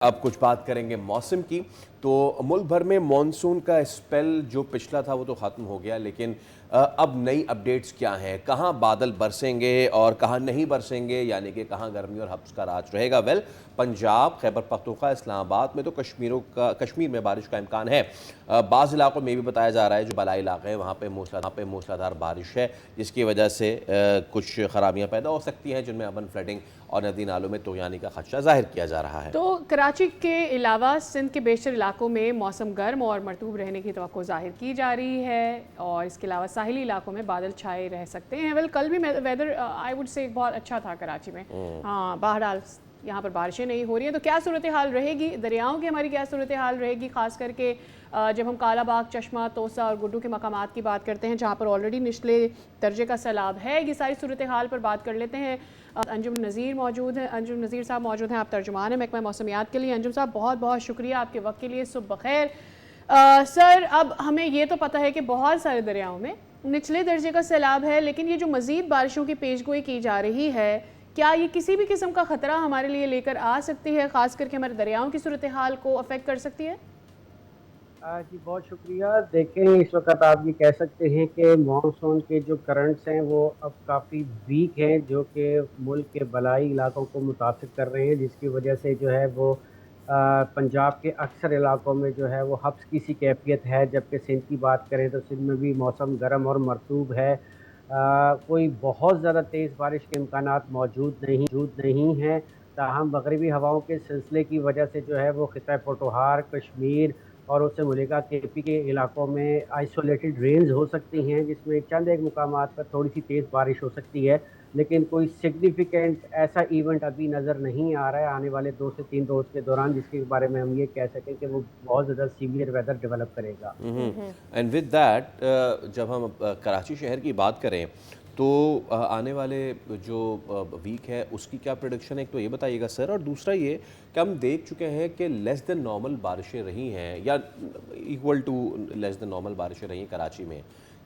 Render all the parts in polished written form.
अब कुछ बात करेंगे मौसम की। तो मुल्क भर में मॉनसून का स्पेल जो पिछला था वो तो ख़त्म हो गया, लेकिन अब नई अपडेट्स क्या हैं, कहाँ बादल बरसेंगे और कहाँ नहीं बरसेंगे, यानी कि कहाँ गर्मी और हब्स का राज रहेगा। पंजाब, खैबर पख्तूनख्वा, इस्लामाबाद में तो कश्मीर में बारिश का इम्कान है। बाज़ इलाकों में भी बताया जा रहा है जो बलाई इलाके हैं वहाँ पे मूसलाधार बारिश है, जिसकी वजह से कुछ खराबियाँ पैदा हो सकती हैं, जिनमें अमन फ्लडिंग और नदी नालों में तोयानी का खदशा जाहिर किया जा रहा है। तो कराची के अलावा सिंध के बेशतर इलाकों में मौसम गर्म और मरतूब रहने की तवक्को ज़ाहिर की जा रही है, और इसके अलावा साहिली इलाकों में बादल छाए रह सकते हैं। कल भी वेदर आई वुड से बहुत अच्छा था कराची में। हाँ, बहरहाल यहाँ पर बारिशें नहीं हो रही हैं, तो क्या सूरत हाल रहेगी दरियाओं की, हमारी क्या सूरत हाल रहेगी, ख़ास करके जब हम कालाबाग, चश्मा, तोसा और गुड्डू के मकामात की बात करते हैं जहाँ पर ऑलरेडी निचले दर्जे का सैलाब है। ये सारी सूरत हाल पर बात कर लेते हैं। अंजुम नज़ीर मौजूद हैं, अंजुम नज़ीर साहब मौजूद हैं, आप तर्जुमान हैं महकमा मौसमियात के लिए। अंजुम साहब, बहुत बहुत शुक्रिया आपके वक्त के लिए, सुबह बखैर। सर, अब हमें ये तो पता है कि बहुत सारे दरियाओं में निचले दर्जे का सैलाब है, लेकिन ये जो मज़ीद बारिशों की पेशगोई की जा रही है, क्या ये किसी भी किस्म का ख़तरा हमारे लिए लेकर आ सकती है, ख़ास करके हमारे दरियाओं की सूरत हाल को अफेक्ट कर सकती है? जी बहुत शुक्रिया। देखें, इस वक्त आप ये कह सकते हैं कि मॉनसून के जो करंट्स हैं वो अब काफ़ी वीक हैं, जो कि मुल्क के बलाई इलाकों को मुतासिर कर रहे हैं, जिसकी वजह से जो है वो पंजाब के अक्सर इलाकों में जो है वो हब्स की सी कैफियत है। जबकि सिंध की बात करें तो सिंध में भी मौसम गर्म और मरतूब है। कोई बहुत ज़्यादा तेज़ बारिश के इम्कानात मौजूद नहीं हैं। ताहम मगरबी हवाओं के सिलसिले की वजह से जो है वो खिता पोटोहार, कश्मीर और उससे मुलिका केपी के इलाकों में आइसोलेटेड रेंज हो सकती हैं, जिसमें चंद एक मुकामात पर थोड़ी सी तेज़ बारिश हो सकती है, लेकिन कोई सिग्निफिकेंट ऐसा इवेंट अभी नज़र नहीं आ रहा है आने वाले 2 से 3 रोज़ के दौरान, जिसके बारे में हम ये कह सकें कि वो बहुत ज़्यादा सीवियर वेदर डेवलप करेगा। एंड विद दैट, जब हम कराची शहर की बात करें तो आने वाले जो वीक है उसकी क्या प्रोडिक्शन है, एक तो ये बताइएगा सर। और दूसरा ये कि हम देख चुके हैं कि लेस देन नॉर्मल बारिशें रही हैं या equal to less than normal बारिशें रही हैं कराची में।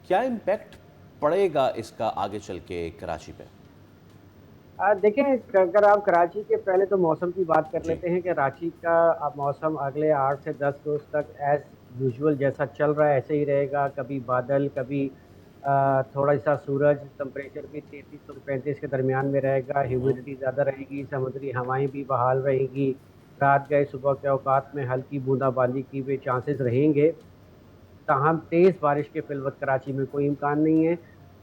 क्या इम्पैक्ट पड़ेगा इसका आगे चल के कराची पे? देखें, अगर आप कराची के पहले तो मौसम की बात कर जी। लेते हैं कि कराची का अब मौसम अगले 8 से 10 रोज़ तक एज़ यूजुअल जैसा चल रहा है ऐसे ही रहेगा। कभी बादल, कभी थोड़ा सा सूरज, टेम्परेचर भी 33 और 35 के दरमियान में रहेगा। ह्यूमिडिटी ज़्यादा रहेगी, समुद्री हवाएं भी बहाल रहेंगी। रात गए सुबह के औकात में हल्की बूंदाबांदी की भी चांसेस रहेंगे। ताहम तेज़ बारिश के फिलवत कराची में कोई इम्कान नहीं है।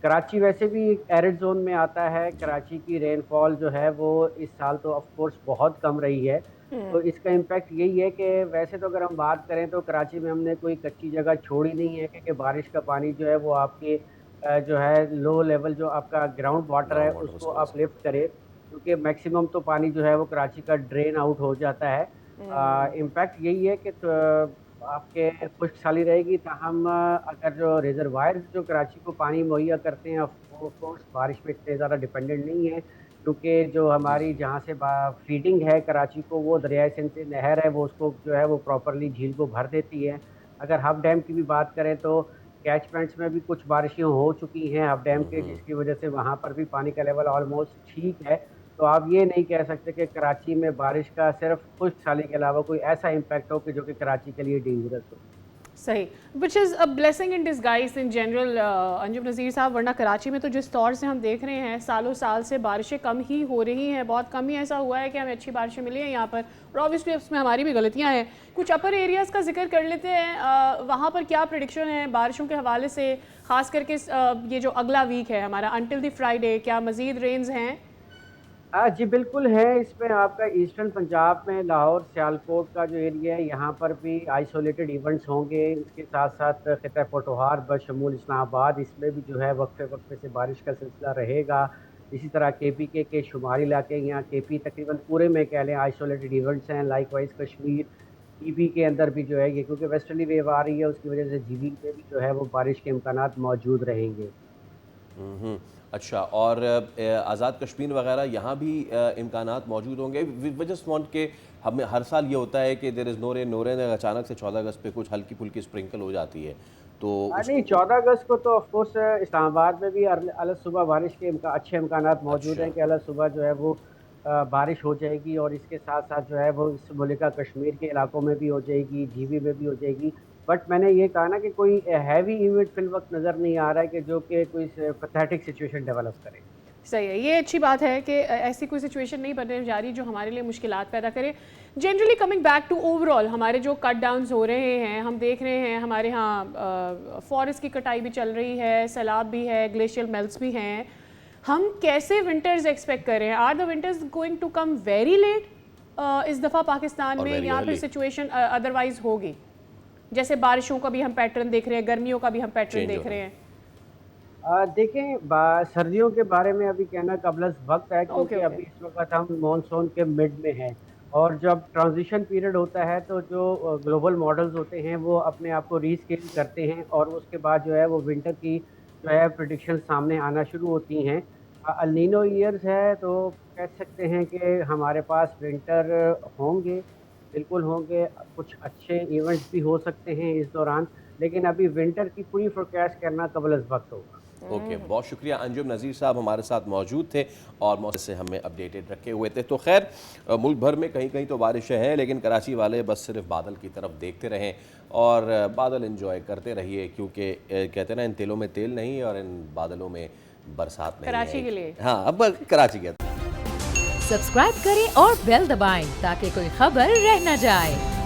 कराची वैसे भी एक एरिड ज़ोन में आता है। कराची की रेनफॉल जो है वो इस साल तो ऑफ कोर्स बहुत कम रही है। तो इसका इम्पैक्ट यही है कि वैसे तो अगर हम बात करें तो कराची में हमने कोई कच्ची जगह छोड़ी नहीं है, क्योंकि बारिश का पानी जो है वो आपके जो है लो लेवल जो आपका ग्राउंड वाटर है ग्राउंड वाटर उसको रिसोर्स। अपलिफ्ट करे, क्योंकि मैक्सिमम तो पानी जो है वो कराची का ड्रेन आउट हो जाता है। इम्पैक्ट यही है कि आपके खुश्क साली रहेगी। ताहम अगर जो रिजर्वायर्स जो कराची को पानी मुहैया करते हैं, ऑफ कोर्स बारिश पे इतने ज़्यादा डिपेंडेंट नहीं है, क्योंकि जो हमारी जहाँ से फीडिंग है कराची को वो दरियाए सिंध से नहर है, वो उसको जो है वो प्रॉपरली झील को भर देती है। अगर हब डैम की भी बात करें तो कैचमेंट्स में भी कुछ बारिशें हो चुकी हैं हब डैम के, जिसकी वजह से वहाँ पर भी पानी का लेवल ऑलमोस्ट ठीक है। तो आप ये नहीं कह सकते कि कराची में बारिश का सिर्फ खुश्क साली के अलावा कोई ऐसा इम्पैक्ट हो कि जो कि कराची के लिए डेंजरस हो। सही, which is a blessing in disguise इन जनरल अंजुम नज़ीर साहब। वरना कराची में तो जिस तौर से हम देख रहे हैं सालों साल से बारिशें कम ही हो रही हैं, बहुत कम ही ऐसा हुआ है कि हमें अच्छी बारिशें मिली हैं यहाँ पर, और ऑब्वियसली उसमें हमारी भी गलतियाँ हैं। कुछ अपर एरियाज़ का जिक्र कर लेते हैं, वहाँ पर क्या प्रेडिक्शन है बारिशों के हवाले से, ख़ास करके ये जो अगला वीक है हमारा अनटिल द फ्राइडे, क्या मज़ीद रेंज हैं? जी बिल्कुल है। इसमें आपका ईस्टर्न पंजाब में लाहौर सियालकोट का जो एरिया है यहाँ पर भी आइसोलेटेड इवेंट्स होंगे। इसके साथ साथ खिता पोटोहार बशमूल इस्लामाबाद, इसमें भी जो है वक्फे वक्फे से बारिश का सिलसिला रहेगा। इसी तरह केपी के शुमारी इलाके, यहाँ केपी तकरीबन पूरे में कह लें आइसोलेटेड इवेंट्स हैं। लाइक वाइज कश्मीर, जीबी के अंदर भी जो है ये क्योंकि वेस्टर्ली वेव आ रही है उसकी वजह से जीबी में भी जो है वो बारिश के इम्कानात मौजूद रहेंगे। अच्छा, और आज़ाद कश्मीर वगैरह यहाँ भी इम्कानात मौजूद होंगे? वी जस्ट वांट के हमें हर साल ये होता है कि देयर इज़ नो रेन, अचानक से 14 अगस्त पे कुछ हल्की फुल्की स्प्रिंकल हो जाती है, तो नहीं, उसको 14 अगस्त को तो ऑफ कोर्स इस्लामाबाद में भी अलग सुबह बारिश के अच्छे इम्कानात मौजूद अच्छा। हैं कि अलग सुबह जो है वो बारिश हो जाएगी और इसके साथ साथ जो है वो इस मुल्क का कश्मीर के इलाकों में भी हो जाएगी, जीबी में भी हो जाएगी। बट मैंने ये कहा ना कि कोई हैवी इवेंट फिल वक्त नज़र नहीं आ रहा है कि जो कि कोई पैथेटिक सिचुएशन डेवलप करे। सही है, ये अच्छी बात है कि ऐसी कोई सिचुएशन नहीं बनने जा रही जो हमारे लिए मुश्किलात पैदा करे। Generally coming back to overall हमारे जो कट डाउन्स हो रहे हैं, हम देख रहे हैं हमारे यहाँ फॉरेस्ट की कटाई भी चल रही है, सैलाब भी है, ग्लेशियल मेल्ट्स भी हैं। हम कैसे विंटर्स एक्सपेक्ट कर रहे हैं? Are the winters going to come very late इस दफ़ा पाकिस्तान और में, very या फिर early? सिचुएशन अदरवाइज होगी? जैसे बारिशों का भी हम पैटर्न देख रहे हैं, गर्मियों का भी हम पैटर्न Change देख हो रहे रहा हैं। देखें सर्दियों के बारे में अभी कहना कबल वक्त है, क्योंकि ओके। अभी इस वक्त हम मॉनसून के मिड में हैं। और जब ट्रांजिशन पीरियड होता है तो जो ग्लोबल मॉडल्स होते हैं वो अपने आप को रीस्केल करते हैं और उसके बाद जो है वो विंटर की जो है प्रिडिक्शन सामने आना शुरू होती हैं। अल नीनो ईयर्स है तो कह सकते हैं कि हमारे पास विंटर होंगे, बिल्कुल होंगे। कुछ अच्छे इवेंट्स भी हो सकते हैं इस दौरान, लेकिन अभी विंटर की पूरी फोरकास्ट करना कबल वक्त होगा। ओके, बहुत शुक्रिया। अंजुम नज़ीर साहब हमारे साथ मौजूद थे और मौके से हमें अपडेटेड रखे हुए थे। तो खैर मुल्क भर में कहीं कहीं तो बारिशें हैं, लेकिन कराची वाले बस सिर्फ बादल की तरफ देखते रहें और बादल एंजॉय करते रहिए, क्योंकि कहते हैं ना, इन तिलों में तेल नहीं और इन बादलों में बरसात नहीं कराची है। के लिए। हाँ, अब कराची के सब्सक्राइब करें और बेल दबाएं ताकि कोई खबर रह न जाए।